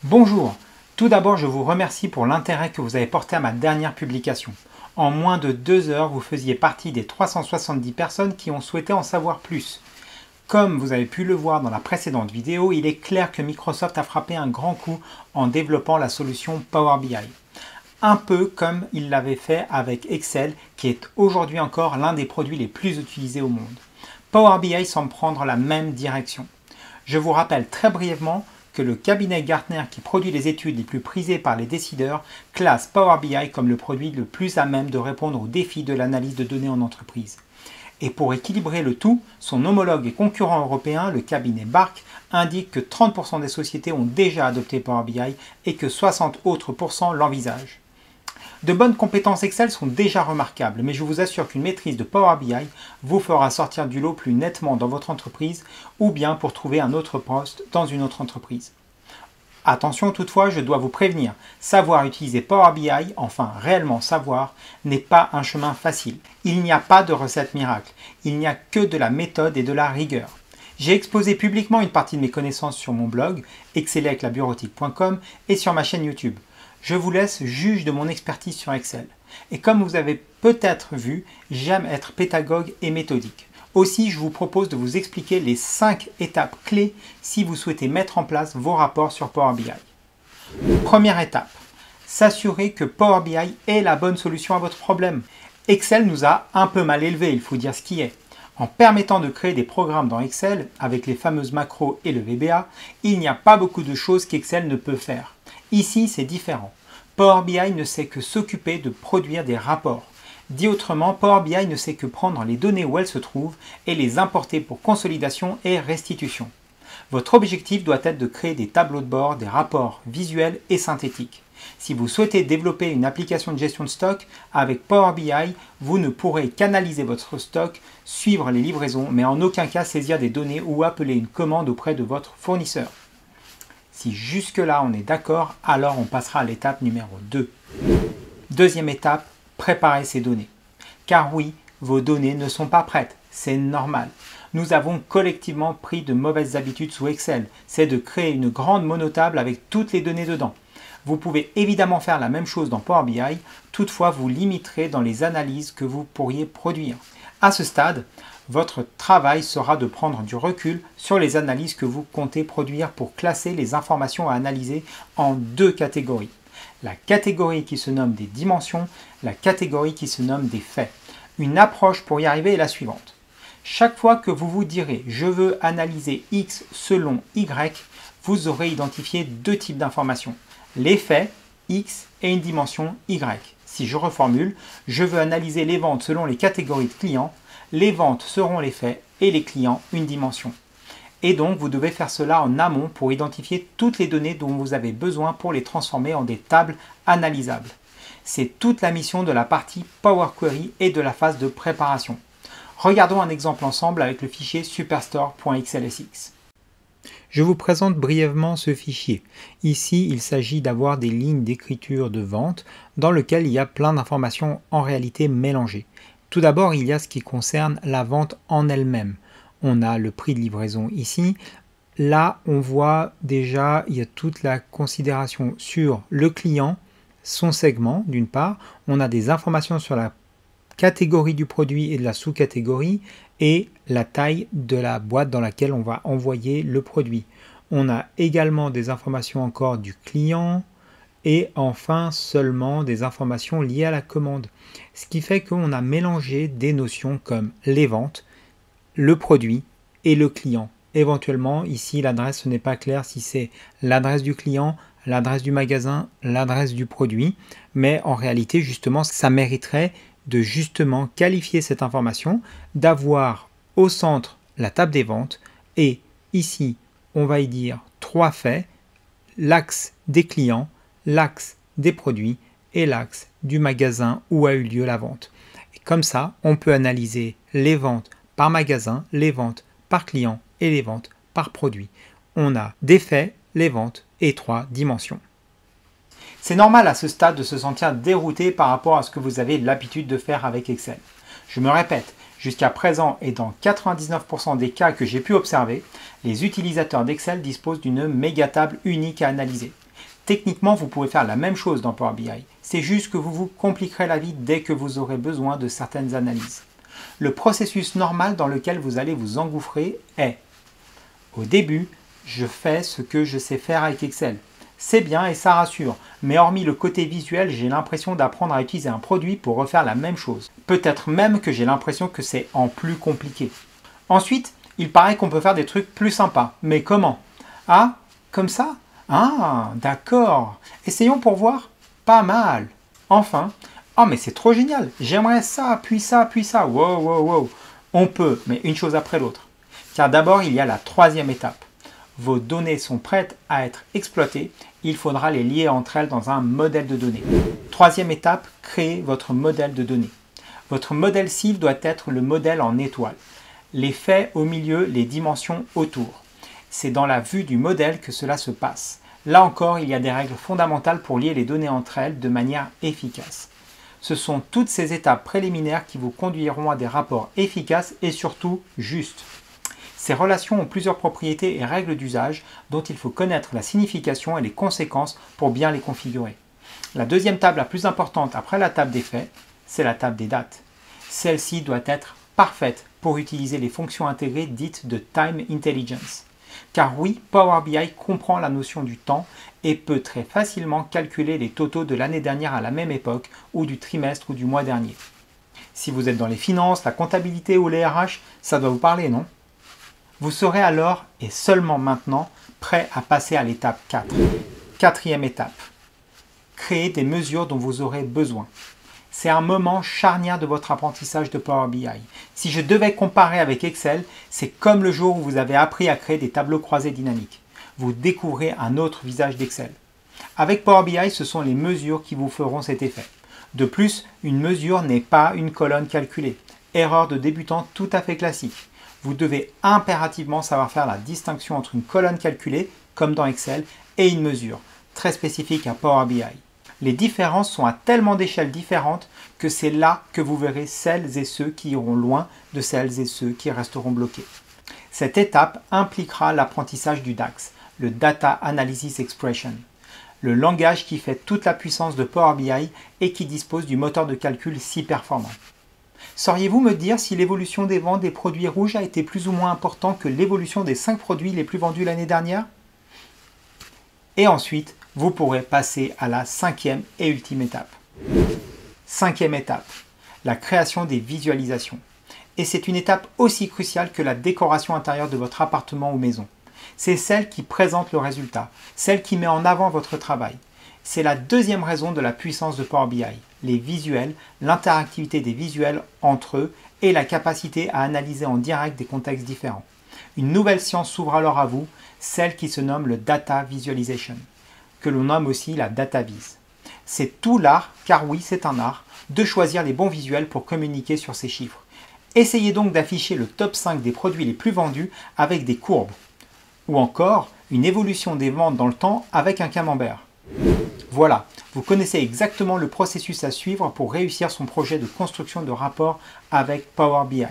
Bonjour, tout d'abord je vous remercie pour l'intérêt que vous avez porté à ma dernière publication. En moins de 2 heures, vous faisiez partie des 370 personnes qui ont souhaité en savoir plus. Comme vous avez pu le voir dans la précédente vidéo, il est clair que Microsoft a frappé un grand coup en développant la solution Power BI. Un peu comme il l'avait fait avec Excel, qui est aujourd'hui encore l'un des produits les plus utilisés au monde. Power BI semble prendre la même direction. Je vous rappelle très brièvement que le cabinet Gartner qui produit les études les plus prisées par les décideurs classe Power BI comme le produit le plus à même de répondre aux défis de l'analyse de données en entreprise. Et pour équilibrer le tout, son homologue et concurrent européen, le cabinet BARC, indique que 30% des sociétés ont déjà adopté Power BI et que 60 autres % l'envisagent. De bonnes compétences Excel sont déjà remarquables, mais je vous assure qu'une maîtrise de Power BI vous fera sortir du lot plus nettement dans votre entreprise ou bien pour trouver un autre poste dans une autre entreprise. Attention toutefois, je dois vous prévenir, savoir utiliser Power BI, enfin réellement savoir, n'est pas un chemin facile. Il n'y a pas de recette miracle, il n'y a que de la méthode et de la rigueur. J'ai exposé publiquement une partie de mes connaissances sur mon blog, excelerclabureautique.com et sur ma chaîne YouTube. Je vous laisse juge de mon expertise sur Excel. Et comme vous avez peut-être vu, j'aime être pédagogue et méthodique. Aussi, je vous propose de vous expliquer les 5 étapes clés si vous souhaitez mettre en place vos rapports sur Power BI. Première étape, s'assurer que Power BI est la bonne solution à votre problème. Excel nous a un peu mal élevés, il faut dire ce qui est. En permettant de créer des programmes dans Excel, avec les fameuses macros et le VBA, il n'y a pas beaucoup de choses qu'Excel ne peut faire. Ici, c'est différent. Power BI ne sait que s'occuper de produire des rapports. Dit autrement, Power BI ne sait que prendre les données où elles se trouvent et les importer pour consolidation et restitution. Votre objectif doit être de créer des tableaux de bord, des rapports visuels et synthétiques. Si vous souhaitez développer une application de gestion de stock, avec Power BI, vous ne pourrez qu'analyser votre stock, suivre les livraisons, mais en aucun cas saisir des données ou appeler une commande auprès de votre fournisseur. Si jusque-là on est d'accord, alors on passera à l'étape numéro 2. Deuxième étape, préparer ces données. Car oui, vos données ne sont pas prêtes, c'est normal. Nous avons collectivement pris de mauvaises habitudes sous Excel, c'est de créer une grande monotable avec toutes les données dedans. Vous pouvez évidemment faire la même chose dans Power BI, toutefois vous limiterez dans les analyses que vous pourriez produire. À ce stade, votre travail sera de prendre du recul sur les analyses que vous comptez produire pour classer les informations à analyser en 2 catégories. La catégorie qui se nomme des dimensions, la catégorie qui se nomme des faits. Une approche pour y arriver est la suivante. Chaque fois que vous vous direz « je veux analyser X selon Y », vous aurez identifié 2 types d'informations. Les faits, X, et une dimension Y. Si je reformule, je veux analyser les ventes selon les catégories de clients, les ventes seront les faits et les clients une dimension. Et donc, vous devez faire cela en amont pour identifier toutes les données dont vous avez besoin pour les transformer en des tables analysables. C'est toute la mission de la partie Power Query et de la phase de préparation. Regardons un exemple ensemble avec le fichier superstore.xlsx. Je vous présente brièvement ce fichier. Ici, il s'agit d'avoir des lignes d'écriture de vente dans lesquelles il y a plein d'informations en réalité mélangées. Tout d'abord, il y a ce qui concerne la vente en elle-même. On a le prix de livraison ici. Là, on voit déjà, il y a toute la considération sur le client, son segment d'une part. On a des informations sur la catégorie du produit et de la sous-catégorie et la taille de la boîte dans laquelle on va envoyer le produit. On a également des informations encore du client et enfin seulement des informations liées à la commande. Ce qui fait qu'on a mélangé des notions comme les ventes, le produit et le client. Éventuellement, ici, l'adresse, ce n'est pas clair si c'est l'adresse du client, l'adresse du magasin, l'adresse du produit, mais en réalité, justement, ça mériterait de justement qualifier cette information, d'avoir au centre la table des ventes et ici, on va y dire 3 faits, l'axe des clients, l'axe des produits et l'axe du magasin où a eu lieu la vente. Et comme ça, on peut analyser les ventes par magasin, les ventes par client et les ventes par produit. On a des faits, les ventes et 3 dimensions. C'est normal à ce stade de se sentir dérouté par rapport à ce que vous avez l'habitude de faire avec Excel. Je me répète, jusqu'à présent et dans 99% des cas que j'ai pu observer, les utilisateurs d'Excel disposent d'une méga table unique à analyser. Techniquement, vous pouvez faire la même chose dans Power BI. C'est juste que vous vous compliquerez la vie dès que vous aurez besoin de certaines analyses. Le processus normal dans lequel vous allez vous engouffrer est: au début, je fais ce que je sais faire avec Excel. C'est bien et ça rassure, mais hormis le côté visuel, j'ai l'impression d'apprendre à utiliser un produit pour refaire la même chose. Peut-être même que j'ai l'impression que c'est en plus compliqué. Ensuite, il paraît qu'on peut faire des trucs plus sympas. Mais comment? Ah, comme ça? Ah, d'accord. Essayons pour voir. Pas mal. Enfin, oh mais c'est trop génial. J'aimerais ça, puis ça, puis ça. Wow, wow, wow. On peut, mais une chose après l'autre. Car d'abord, il y a la troisième étape. Vos données sont prêtes à être exploitées. Il faudra les lier entre elles dans un modèle de données. Troisième étape, créez votre modèle de données. Votre modèle cible doit être le modèle en étoile. Les faits au milieu, les dimensions autour. C'est dans la vue du modèle que cela se passe. Là encore, il y a des règles fondamentales pour lier les données entre elles de manière efficace. Ce sont toutes ces étapes préliminaires qui vous conduiront à des rapports efficaces et surtout justes. Ces relations ont plusieurs propriétés et règles d'usage dont il faut connaître la signification et les conséquences pour bien les configurer. La deuxième table la plus importante après la table des faits, c'est la table des dates. Celle-ci doit être parfaite pour utiliser les fonctions intégrées dites de Time Intelligence. Car oui, Power BI comprend la notion du temps et peut très facilement calculer les totaux de l'année dernière à la même époque ou du trimestre ou du mois dernier. Si vous êtes dans les finances, la comptabilité ou les RH, ça doit vous parler, non? Vous serez alors, et seulement maintenant, prêt à passer à l'étape 4. Quatrième étape. Créer des mesures dont vous aurez besoin. C'est un moment charnière de votre apprentissage de Power BI. Si je devais comparer avec Excel, c'est comme le jour où vous avez appris à créer des tableaux croisés dynamiques. Vous découvrez un autre visage d'Excel. Avec Power BI, ce sont les mesures qui vous feront cet effet. De plus, une mesure n'est pas une colonne calculée. Erreur de débutant tout à fait classique. Vous devez impérativement savoir faire la distinction entre une colonne calculée, comme dans Excel, et une mesure, très spécifique à Power BI. Les différences sont à tellement d'échelles différentes que c'est là que vous verrez celles et ceux qui iront loin de celles et ceux qui resteront bloqués. Cette étape impliquera l'apprentissage du DAX, le Data Analysis Expression, le langage qui fait toute la puissance de Power BI et qui dispose du moteur de calcul si performant. Sauriez-vous me dire si l'évolution des ventes des produits rouges a été plus ou moins importante que l'évolution des 5 produits les plus vendus l'année dernière? Et ensuite, vous pourrez passer à la cinquième et ultime étape. Cinquième étape, la création des visualisations. Et c'est une étape aussi cruciale que la décoration intérieure de votre appartement ou maison. C'est celle qui présente le résultat, celle qui met en avant votre travail. C'est la deuxième raison de la puissance de Power BI, les visuels, l'interactivité des visuels entre eux et la capacité à analyser en direct des contextes différents. Une nouvelle science s'ouvre alors à vous, celle qui se nomme le Data Visualization, que l'on nomme aussi la Data Viz. C'est tout l'art, car oui c'est un art, de choisir les bons visuels pour communiquer sur ces chiffres. Essayez donc d'afficher le top 5 des produits les plus vendus avec des courbes, ou encore une évolution des ventes dans le temps avec un camembert. Voilà, vous connaissez exactement le processus à suivre pour réussir son projet de construction de rapport avec Power BI.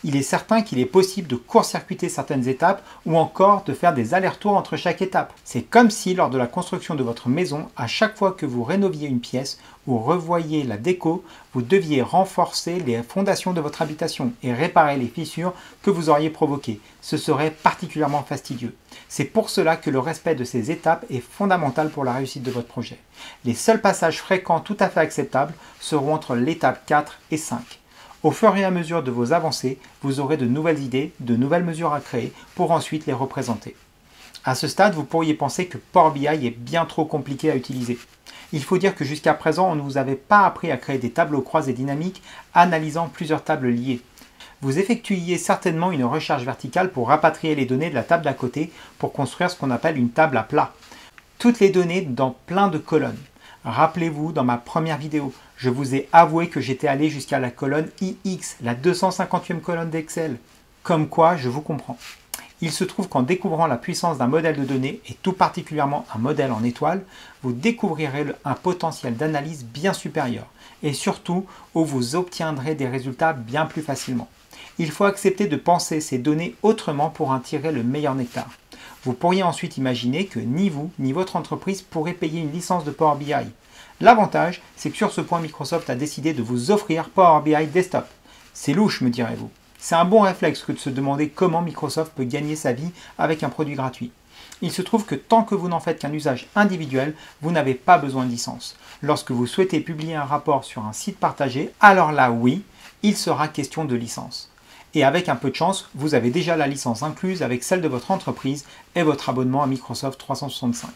Il est certain qu'il est possible de court-circuiter certaines étapes ou encore de faire des allers-retours entre chaque étape. C'est comme si lors de la construction de votre maison, à chaque fois que vous rénoviez une pièce ou revoyiez la déco, vous deviez renforcer les fondations de votre habitation et réparer les fissures que vous auriez provoquées. Ce serait particulièrement fastidieux. C'est pour cela que le respect de ces étapes est fondamental pour la réussite de votre projet. Les seuls passages fréquents tout à fait acceptables seront entre l'étape 4 et 5. Au fur et à mesure de vos avancées, vous aurez de nouvelles idées, de nouvelles mesures à créer pour ensuite les représenter. À ce stade, vous pourriez penser que Power BI est bien trop compliqué à utiliser. Il faut dire que jusqu'à présent, on ne vous avait pas appris à créer des tableaux croisés dynamiques analysant plusieurs tables liées. Vous effectuiez certainement une recherche verticale pour rapatrier les données de la table d'à côté pour construire ce qu'on appelle une table à plat. Toutes les données dans plein de colonnes. Rappelez-vous, dans ma première vidéo, je vous ai avoué que j'étais allé jusqu'à la colonne IX, la 250e colonne d'Excel. Comme quoi, je vous comprends. Il se trouve qu'en découvrant la puissance d'un modèle de données, et tout particulièrement un modèle en étoile, vous découvrirez un potentiel d'analyse bien supérieur, et surtout où vous obtiendrez des résultats bien plus facilement. Il faut accepter de penser ces données autrement pour en tirer le meilleur nectar. Vous pourriez ensuite imaginer que ni vous ni votre entreprise pourraient payer une licence de Power BI. L'avantage, c'est que sur ce point, Microsoft a décidé de vous offrir Power BI Desktop. C'est louche, me direz-vous. C'est un bon réflexe que de se demander comment Microsoft peut gagner sa vie avec un produit gratuit. Il se trouve que tant que vous n'en faites qu'un usage individuel, vous n'avez pas besoin de licence. Lorsque vous souhaitez publier un rapport sur un site partagé, alors là oui, il sera question de licence. Et avec un peu de chance, vous avez déjà la licence incluse avec celle de votre entreprise et votre abonnement à Microsoft 365.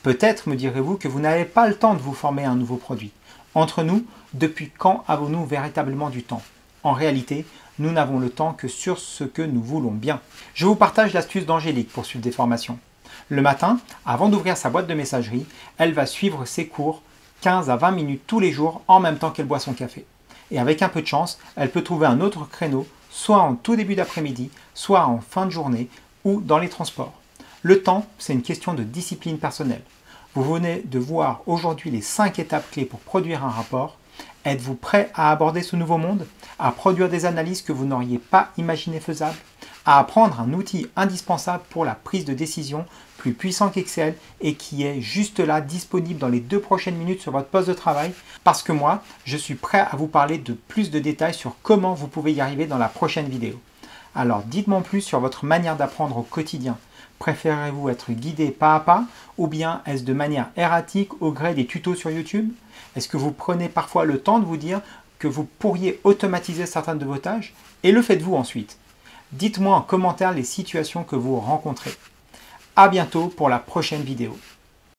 Peut-être me direz-vous que vous n'avez pas le temps de vous former à un nouveau produit. Entre nous, depuis quand avons-nous véritablement du temps? En réalité, nous n'avons le temps que sur ce que nous voulons bien. Je vous partage l'astuce d'Angélique pour suivre des formations. Le matin, avant d'ouvrir sa boîte de messagerie, elle va suivre ses cours 15 à 20 minutes tous les jours en même temps qu'elle boit son café. Et avec un peu de chance, elle peut trouver un autre créneau, soit en tout début d'après-midi, soit en fin de journée ou dans les transports. Le temps, c'est une question de discipline personnelle. Vous venez de voir aujourd'hui les 5 étapes clés pour produire un rapport. Êtes-vous prêt à aborder ce nouveau monde? À produire des analyses que vous n'auriez pas imaginées faisables? À apprendre un outil indispensable pour la prise de décision, plus puissant qu'Excel et qui est juste là, disponible dans les 2 prochaines minutes sur votre poste de travail? Parce que moi, je suis prêt à vous parler de plus de détails sur comment vous pouvez y arriver dans la prochaine vidéo. Alors dites-moi plus sur votre manière d'apprendre au quotidien. Préférez-vous être guidé pas à pas ou bien est-ce de manière erratique au gré des tutos sur YouTube? Est-ce que vous prenez parfois le temps de vous dire que vous pourriez automatiser certaines de vos tâches? Et le faites-vous ensuite? Dites-moi en commentaire les situations que vous rencontrez. À bientôt pour la prochaine vidéo.